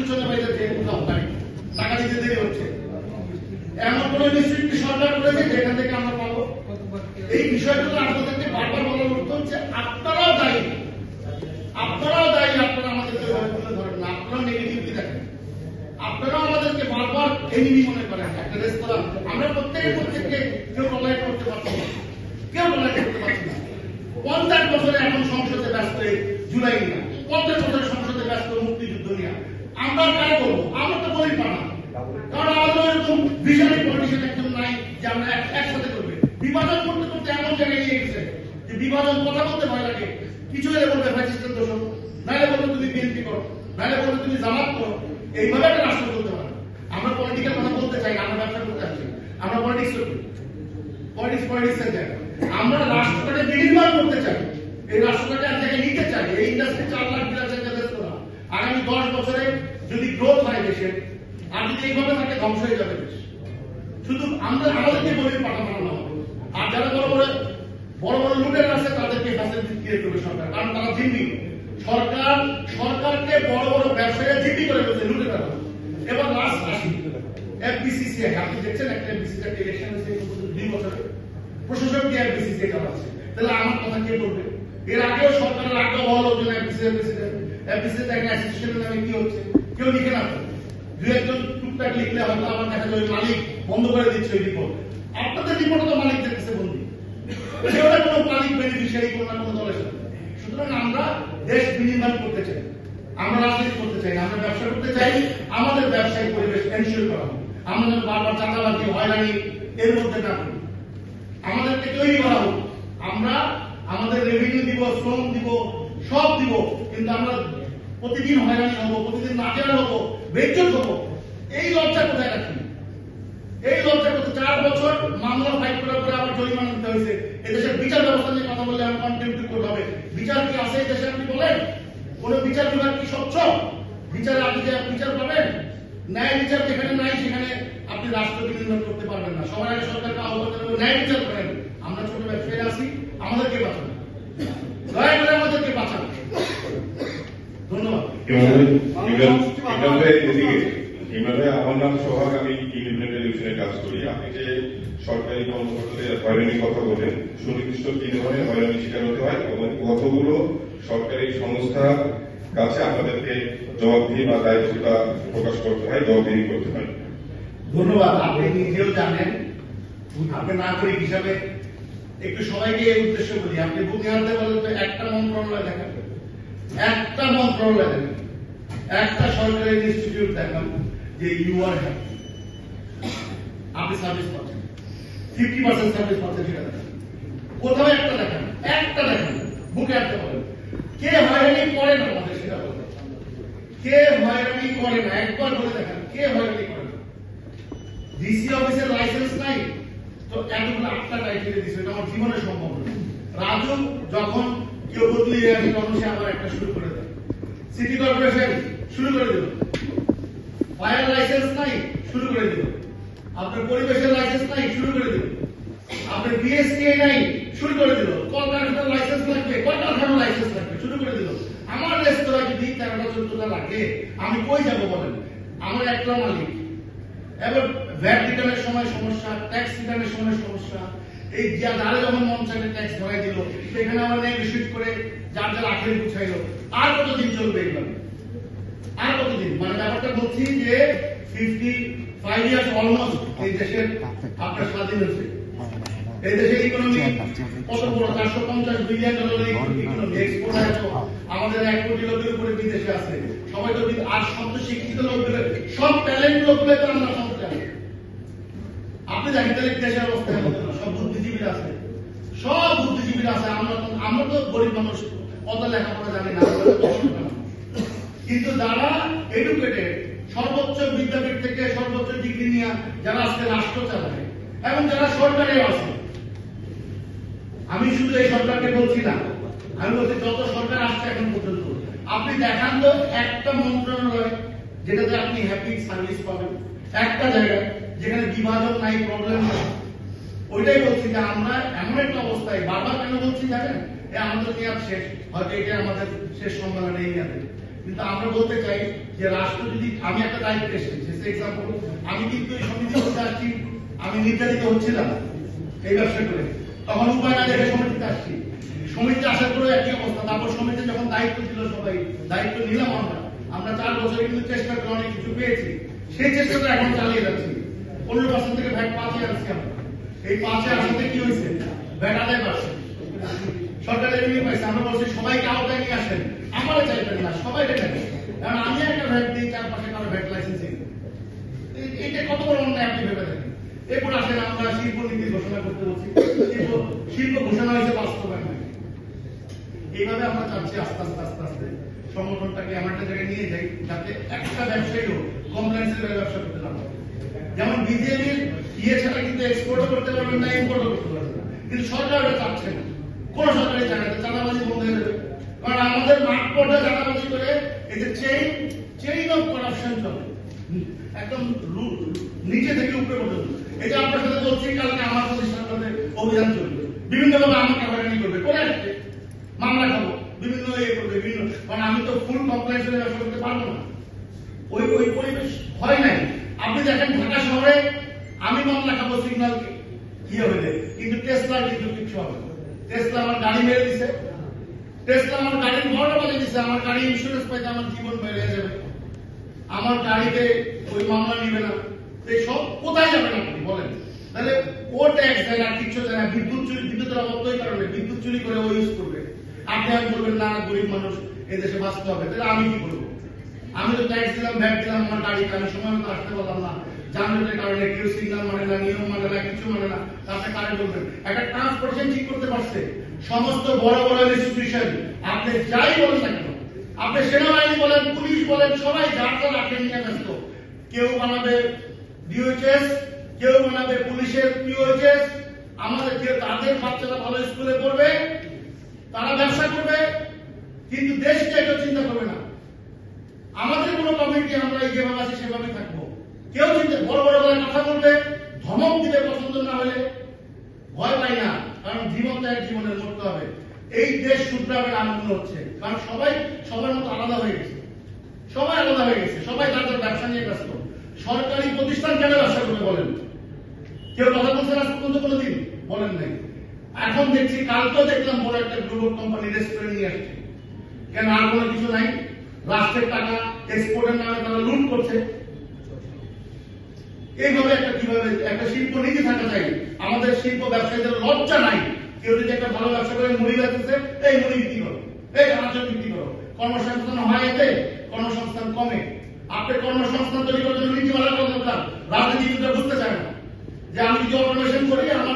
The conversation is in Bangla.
পিছনে বাইরে যে কোথাও টাকা দিতে দেরি হচ্ছে, এমন কোন নিশ্চিত সরকার করেছে যেখান থেকে আমরা পাবো? এই বিষয়গুলো আপনাদেরকে বারবার বলার অর্থ হচ্ছে আপনারাও দায়ী, আপনারা আমাদেরকে তুলে ধরেন না, আপনারা নেগেটিভিটি দেখেন, আপনারাও আমাদেরকে বারবার এনিমি মনে করেন। একটা রেস্তোরাঁ আমরা প্রত্যেককে কেউ টলারেট করতে পারছি না, কেউ টলারেট করতে পারছি না। 50 বছরে এখন সংসদে ব্যস্ত জুলাই নিয়ে, 50 বছরে সংসদে ব্যস্ত মুক্তিযুদ্ধ নিয়ে, আমরা কাজ করবো? আমরা তো বলি পানা, কারণ আমাদের এরকম ভিশনারি পলিটিশিয়ান একজন নাই যে আমরা একসাথে করবে। বিভাজন করতে করতে এমন জায়গায় নিয়ে গেছে যে বিভাজন কথা বলতে ভয় লাগে। কিছু হলে বলবে ফ্যাসিস্টের দোষ, নাহলে বলবে তুমি বিএনপি করো, নাহলে বলবে তুমি জামাত করো। এইভাবে একটা রাষ্ট্র করতে পারে। আমরা পলিটিক্যাল কথা বলতে চাই না, আমরা ব্যবসা করতে আসছি, আমরা পলিটিক্স করি, পলিটিক্সের জায়গা। আমরা রাষ্ট্রটাকে বিনির্মাণ করতে চাই, এই রাষ্ট্রটাকে এক জায়গায় নিতে চাই। এই ইন্ডাস্ট্রি 4 লাখ বিরাজের রেস্তোরাঁ আগামী 10 বছরে যদি গ্রোথ হয় দেশের, আর যদি এইভাবে থাকে ধ্বংস হয়ে যাবে দেশ। শুধু আমাদেরকে বলির পাঠা বানানো হবে, আর যারা বড় বড় লুটের আছে তাদেরকে ফ্যাসিলিটি ক্রিয়েট করবে সরকার, কারণ তারা জিম্মি। সরকারকে বড় ব্যবসায়ীরা জিম্মি করে ফেলছে লুটের দ্বারা। এবার লাস্ট আসি এফবিসিসি, আপনি দেখছেন একটা এফবিসিসি একটা ইলেকশন হয়েছে 2 বছরে, প্রশাসক দিয়ে এফবিসিসি চালাচ্ছে, তাহলে আমার কথা কে বলবে? এর আগেও সরকারের আগ্রহ হলো যে এফবিসিসি একটা অ্যাসোসিয়েশনের নামে কি হচ্ছে কেউ লিখে না, 2-1 টুকটাক লিখলে হয়তো আমার দেখা যায় মালিক বন্ধ করে দিচ্ছে ওই রিপোর্ট। আপনাদের রিপোর্টে তো মালিক দেখতেছে বন্ধু, সেটা কোনো মালিক বেনিফিশিয়ারি কোনো না কোনো দলের সাথে। সুতরাং আমরা দেশ বিনির্মাণ করতে চাই, আমরা রাজনীতি করতে চাই, আমরা ব্যবসা করতে চাই, আমাদের ব্যবসায়িক পরিবেশ এনশিওর করা হোক। আমরা বারবার চাঁদাবাজি হয়রানি এর মধ্যে না করি, আমাদেরকে তৈরি করা হোক। আমরা আমাদের রেভিনিউ দিব, শ্রম দিব, সব দিব, কিন্তু আমরা প্রতিদিন হয়রানি হবো, প্রতিদিন নাচেরা হবো, বেজ্জত হবো। এই লজ্জা কোথায় রাখি? এই লজ্জা করতে 4 বছর মামলা ফাইট করার পরে আবার জরিমানা দিতে হয়েছে। এদেশের বিচার ব্যবস্থা নিয়ে কথা বললে আমি কন্টেম্পট করতে হবে। বিচার কি আছে এই দেশে? আপনি বলেন, কোন বিচার বিভাগ কি স্বচ্ছ? বিচারে আপনি যে বিচার পাবেন, ন্যায় বিচার যেখানে নাই সেখানে আপনি রাষ্ট্র বিনির্মাণ করতে পারবেন না। সবার আগে সরকারকে আহ্বান করতে হবে, ন্যায় বিচার করেন। আমরা ছোট ব্যবসায়ী আছি, আমাদেরকে বাঁচান, দয়া করে আমাদেরকে বাঁচান। ধন্যবাদ। আমার নাম সোহাগ, আমি টেলিভিশনে কাজ করি। আপনি যে সরকারি কর্মকর্তাদের হয়রানির কথা বলেন, সুনির্দিষ্ট 3 ধরনের হয়রানির শিকার হতে হয় এবং কতগুলো সরকারি সংস্থার কাছে আপনাদেরকে জবাবদিহি বা দায়িত্বটা প্রকাশ করতে হয়, জবাবদিহি করতে হয়। ধন্যবাদ। আপনি নিজেও জানেন, আপনি নাগরিক হিসাবে একটু সবাইকে এই উদ্দেশ্য করি, আপনি বুকে হাতে বলেন তো একটা মন্ত্রণালয় দেখান, একটা মন্ত্রণালয় দেখান, একটা সরকারি ইনস্টিটিউট দেখান যে ইউ আর হ্যাপি, আপনি সার্ভিস পাচ্ছেন, 50% সার্ভিস পাচ্ছেন, সেটা দেখান। কোথাও একটা দেখান, বুকে হাতে বলেন। কে হয়রানি করে না আমাদের সেটা বলেন, কে হয়রানি করে না একবার বলে দেখান, কে হয়রানি করে না? ডিসি অফিসের লাইসেন্স নাই তো এতগুলো 8টা ক্রাইটেরিয়া দিচ্ছে, এটা আমার জীবনে সম্ভব না। রাজু যখন কেউ বদলিয়ে আসে তখন সে আবার একটা শুরু করে দেয়। সিটি কর্পোরেশন শুরু করে দিল, ফায়ার লাইসেন্স নাই শুরু করে দিল, আপনার পরিবেশের লাইসেন্স নাই শুরু করে দিল, আপনার বিএসটিআই নাই শুরু করে দিল, কলকারখানার লাইসেন্স লাগবে, কলকারখানার লাইসেন্স লাগবে শুরু করে দিল। আমার রেস্তোরাঁ যদি 13টা-14টা লাগে আমি কই যাবো বলেন? আমার একটা মালিক। এবার ভ্যাট রিটার্নের সময় সমস্যা, ট্যাক্স রিটার্নের সময় সমস্যা, এই যারা যখন মন চাইলে ট্যাক্স ধরাই দিল, সেখানে আমার নেগোশিয়েট করে যার আখের গুছাইলো। আর কতদিন চলবে এইভাবে? আর কতদিন? মানে ব্যাপারটা বলছি যে 55 ইয়ার্স অলমোস্ট এই দেশের আপনার স্বাধীন হয়েছে। এই দেশের ইকোনমি কত বড়, $450 বিলিয়ন ইকোনমি, এক্সপোর্ট হয় তো আমাদের 1 কোটি লোকের উপরে বিদেশে আছে। সবাই তো আর সব তো শিক্ষিত লোকগুলো, সব ট্যালেন্ট লোকগুলো তো আমরা সব জানি। আপনি জানেন তাহলে দেশের অবস্থা সব বুদ্ধিজীবীরা আছে, সব বুদ্ধিজীবীরা আছে। আমরা তো গরিব মানুষ, অত লেখাপড়া জানি না, কিন্তু যারা এডুকেটেড, সর্বোচ্চ বিদ্যাপীঠ থেকে সর্বোচ্চ ডিগ্রি নিয়ে যারা আজকে রাষ্ট্র চালায় এবং যারা সরকারে আছে, আমি শুধু এই সরকারকে বলছি না, আমি বলছি যত সরকার আসছে এখন পর্যন্ত, আপনি দেখান তো একটা মন্ত্রণালয় যেটাতে আপনি হ্যাপি সার্ভিস পাবেন, একটা জায়গা যেখানে বিভাজন নাই, প্রবলেম নাই। ওইটাই বলছি যে আমরা এমন একটা অবস্থায় বারবার কেন বলছি জানেন, আমাদের মেয়াদ শেষ, হয়তো এটা আমাদের শেষ সম্মেলনে এই মেয়াদে, কিন্তু আমরা বলতে চাই যে রাষ্ট্র যদি, আমি একটা দায়িত্ব এসেছি, এক্সাম্পল আমি কিন্তু এই সমিতি করতে আসছি, আমি নির্যাতিত হচ্ছিলাম এই ব্যবসা করে, তখন উপায় না দেখে সমিতিতে আসছি, সমিতিতে আসার পরে একই অবস্থা। তারপর সমিতিতে যখন দায়িত্ব ছিল, সবাই দায়িত্ব নিলাম, আমরা 4 বছরে কিন্তু চেষ্টা করে অনেক কিছু পেয়েছি, সেই চেষ্টাটা এখন চালিয়ে যাচ্ছি। 15% থেকে ভ্যাট 5-এ আনছি আমরা। এই 5-এ আসাতে কি হয়েছে, ভ্যাট আদায় পাচ্ছে, সরকার রেভিনিউ পাইছে। আমরা বলছি সবাইকে আওতায় নিয়ে আসেন, আমারও চাইবেন না, সবাই রেখে দেন, কারণ আমি একটা ভ্যাট দিই, 4 পাশে কারো ভ্যাট লাইসেন্সিং, এটা কত বড় অন্যায় আপনি ভেবে দেখেন। এরপর আসেন আমরা শিল্প নীতি ঘোষণা করতে বলছি, শিল্প ঘোষণা হয়েছে বাস্তবায়ন হয়। এইভাবে আমরা চাচ্ছি আস্তে আস্তে আস্তে আস্তে সংগঠনটাকে এমন একটা জায়গায় নিয়ে যাই যাতে একটা ব্যবসায়ীও কমপ্লেন্সের ব্যবসা করতে না পারে। যেমন বিজেপির ছাড়া কিন্তু এক্সপোর্টও করতে পারবেন না, ইম্পোর্টও করতে পারবেন না, কিন্তু সরকার এটা চাচ্ছে না। কোন সরকারি জায়গাতে চাঁদাবাজি বন্ধ হয়ে যাবে, কারণ আমাদের মাঠ পর্যায়ে চাঁদাবাজি করে এই যে চেইন অফ করাপশন চলে একদম নিচে থেকে উপরে পর্যন্ত। এই যে আপনার সাথে বলছি, কালকে আমার প্রতিষ্ঠানটাতে অভিযান চলবে, বিভিন্ন ভাবে আমাকে হয়রানি করবে, করে আসবে, মামলা খাবো, বিভিন্ন করবে, বিভিন্ন, কারণ আমি তো ফুল কমপ্লেন্সের ব্যবসা করতে পারবো না, ওই পরিবেশ হয় নাই। আপনি দেখেন ঢাকা শহরে আমি মামলা খাবো সিগন্যাল হইলে, কিন্তু টেসলার কিন্তু কিছু হবে না। টেসলা আমার গাড়ি মেরে দিছে, টেসলা আমার গাড়ির ঘরটা বানিয়ে দিছে, আমার গাড়ি ইন্স্যুরেন্স পাইতে আমার জীবন বেড়ে যাবে, আমার গাড়িতে ওই মামলা নিবে না, এই সব কোথায় যাবেন আপনি বলেন? তাহলে ও ট্যাক্স দেয় না, কিচ্ছু দেয় না, বিদ্যুতের অভাব তো এই কারণে, বিদ্যুৎ চুরি করে ও ইউজ করবে। আপনি আমি বলবেন না, গরিব মানুষ এই দেশে বাঁচতে হবে, তাহলে আমি কি করবো? আমি তো ট্যাক্স দিলাম, ভ্যাট দিলাম, আমার গাড়িতে আমি সময় মতো আসতে পারলাম না, যানজটের কারণে কেউ সিগন্যাল মানে না, নিয়ম মানে না, কিছু মানে না, তাতে কারে বলবেন? একটা ট্রান্সপোর্টেশন ঠিক করতে পারছে সমস্ত বড় বড় ইনস্টিটিউশন, আপনি যাই বলেন না কেন, আপনি সেনাবাহিনী বলেন, পুলিশ বলেন, সবাই যার যার আখের নিয়ে ব্যস্ত। কেউ বানাবে ডিওএইচএস, কেউ বানাবে পুলিশের পিওএইচএস, আমাদের কেউ তাদের বাচ্চারা ভালো স্কুলে পড়বে, তারা ব্যবসা করবে, কিন্তু দেশকে এটা চিন্তা করবে না। আমাদের কোনো কমিটি আমরা যেভাবে আছি সেভাবে থাকবো, কেউ চিন্তা বড় বড় বলে কথা বলবে, ধমক দিবে, পছন্দ না হলে ভয় পাই না, কারণ জীবন তো এক জীবনের মরতে হবে। এই দেশ শুধরাবে আনন্দ হচ্ছে, কারণ সবাই সবার মতো আলাদা হয়ে গেছে, সবাই আলাদা হয়ে গেছে, সবাই তাদের ব্যবসা নিয়ে ব্যস্ত। সরকারি প্রতিষ্ঠান কেন ব্যবসা করবে বলেন? কেউ কথা বলছেন আজ পর্যন্ত কোনোদিন? বলেন নাই। এখন দেখছি, কালকেও দেখলাম বড় একটা গ্রুপ কোম্পানি রেস্টুরেন্ট নিয়ে আসছে, কেন আর কোনো কিছু নাই? রাষ্ট্রের টাকা এক্সপোর্টের নামে তারা লুট করছে। এইভাবে একটা কিভাবে একটা শিল্প নীতি থাকা চাই? আমাদের শিল্প ব্যবসায়ীদের লজ্জা নাই। কেউ যদি একটা ভালো ব্যবসা করে মুড়ি বেচতেছে, এই মুড়ি বিক্রি করো, এই আনাচল বিক্রি করো, কর্মসংস্থান হয়, এতে কর্মসংস্থান কমে। আপনি কর্মসংস্থান তৈরি করার জন্য নীতিমালা করা দরকার। রাজনীতিবিদরা বুঝতে চায় না যে আমি যদি অটোমেশন করি আমার